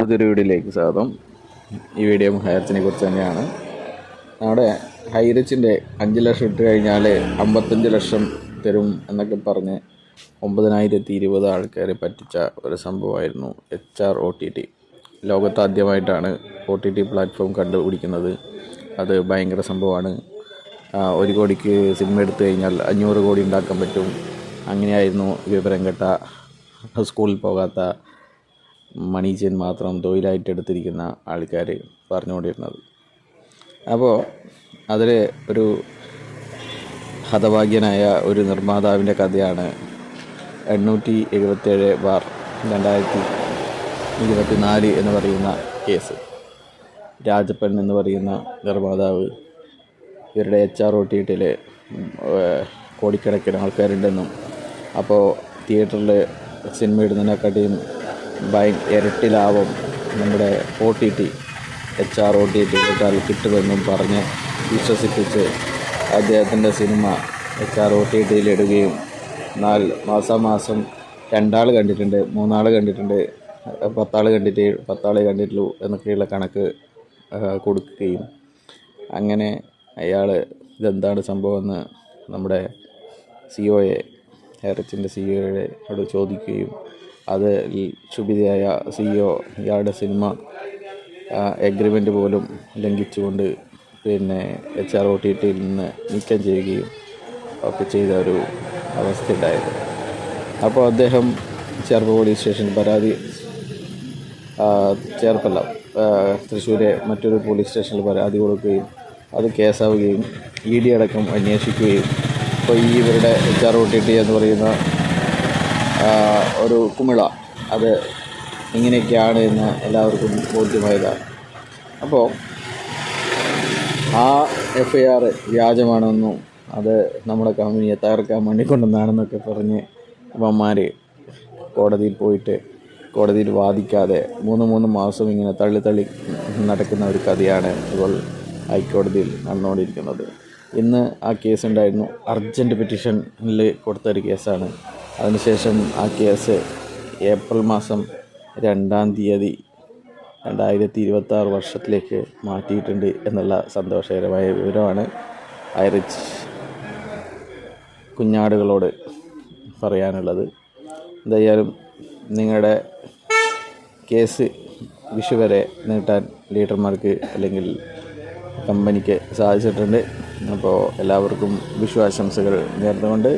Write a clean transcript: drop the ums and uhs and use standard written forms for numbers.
പുതിയൊരു വീഡിയോയിലേക്ക് സ്വാഗതം. ഈ വീഡിയോ ഹൈറിച്ചിനെ കുറിച്ച് തന്നെയാണ്. നമ്മുടെ ഹൈറിച്ചിൻ്റെ 5 ലക്ഷം ഇട്ട് കഴിഞ്ഞാൽ 55 ലക്ഷം തരും എന്നൊക്കെ പറഞ്ഞ് 9,020 ആൾക്കാരെ പറ്റിച്ച ഒരു സംഭവമായിരുന്നു HROTT. ലോകത്താദ്യമായിട്ടാണ് OTT പ്ലാറ്റ്ഫോം കണ്ടുപിടിക്കുന്നത്. അത് ഭയങ്കര സംഭവമാണ്. 1 കോടിക്ക് സിനിമ എടുത്തു കഴിഞ്ഞാൽ 500 കോടി ഉണ്ടാക്കാൻ പറ്റും. അങ്ങനെയായിരുന്നു വിവരം കേട്ട, സ്കൂളിൽ പോകാത്ത, മണി ചെയിൻ മാത്രം തൊഴിലായിട്ട് എടുത്തിരിക്കുന്ന ആൾക്കാർ പറഞ്ഞുകൊണ്ടിരുന്നത്. അപ്പോൾ അതിൽ ഒരു ഹതഭാഗ്യനായ ഒരു നിർമ്മാതാവിൻ്റെ കഥയാണ് 877/2024 എന്ന് പറയുന്ന കേസ്. രാജപ്പൻ എന്ന് പറയുന്ന നിർമ്മാതാവ് ഇവരുടെ HROTTയിൽ കോടിക്കണക്കിന് ആൾക്കാരുണ്ടെന്നും, അപ്പോൾ തിയേറ്ററിൽ സിനിമ ഇടുന്നതിനെക്കാട്ടിയും ഇരട്ടി ലാഭം നമ്മുടെ HROTT കിട്ടുമെന്നും പറഞ്ഞ് വിശ്വസിപ്പിച്ച് അദ്ദേഹത്തിൻ്റെ സിനിമ HROTTയിൽ ഇടുകയും മാസം 2 ആൾ കണ്ടിട്ടുണ്ട്, 3 ആൾ കണ്ടിട്ടുണ്ട്, 10 ആൾ കണ്ടിട്ട് 10 ആളെ കണ്ടിട്ടുള്ളൂ എന്നൊക്കെയുള്ള കണക്ക് കൊടുക്കുകയും, അങ്ങനെ അയാൾ ഇതെന്താണ് സംഭവമെന്ന് നമ്മുടെ ഹൈറിച്ചിൻ്റെ സിഇഒയോട് ചോദിക്കുകയും, അത് ക്ഷുഭിതയായ സിഇഒ ഇയാളുടെ സിനിമ എഗ്രിമെൻ്റ് പോലും ലംഘിച്ചുകൊണ്ട് HROTTയിൽ നിന്ന് നീക്കം ചെയ്യുകയും ഒക്കെ ചെയ്ത ഒരു അവസ്ഥ ഉണ്ടായത്. അപ്പോൾ അദ്ദേഹം ചേർപ്പ് പോലീസ് സ്റ്റേഷനിൽ പരാതി, ചേർപ്പല്ല തൃശ്ശൂരെ മറ്റൊരു പോലീസ് സ്റ്റേഷനിൽ പരാതി കൊടുക്കുകയും അത് കേസാവുകയും ED അടക്കം അന്വേഷിക്കുകയും, ഇപ്പോൾ ഇവരുടെ HROTT എന്ന് പറയുന്ന ഒരു കുമിള അത് ഇങ്ങനെയൊക്കെയാണ് എന്ന് എല്ലാവർക്കും ബോധ്യമായതാണ്. അപ്പോൾ ആ FIR വ്യാജമാണെന്നും അത് നമ്മുടെ കമ്പനിയെ തകർക്കാൻ വേണ്ടി കൊണ്ടുവന്നാണെന്നൊക്കെ പറഞ്ഞ് ഇവന്മാർ കോടതിയിൽ പോയിട്ട് കോടതിയിൽ വാദിക്കാതെ 3 മാസം ഇങ്ങനെ തള്ളി നടക്കുന്ന ഒരു കഥയാണ് ഇപ്പോൾ ഹൈക്കോടതിയിൽ നടന്നുകൊണ്ടിരിക്കുന്നത്. ഇന്ന് ആ കേസുണ്ടായിരുന്നു. അർജൻറ്റ് പെറ്റീഷനിൽ കൊടുത്തൊരു കേസാണ്. അതിനുശേഷം ആ കേസ് ഏപ്രിൽ മാസം 2-ാം തീയതി 2026 വർഷത്തിലേക്ക് മാറ്റിയിട്ടുണ്ട് എന്നുള്ള സന്തോഷകരമായ വിവരമാണ് ഹൈറിച്ച് കുഞ്ഞാടുകളോട് പറയാനുള്ളത്. എന്തായാലും നിങ്ങളുടെ കേസ് വിഷു വരെ നീട്ടാൻ ലീഡർമാർക്ക് അല്ലെങ്കിൽ കമ്പനിക്ക് സാധിച്ചിട്ടുണ്ട്. അപ്പോൾ എല്ലാവർക്കും വിഷു ആശംസകൾ നേർന്നുകൊണ്ട്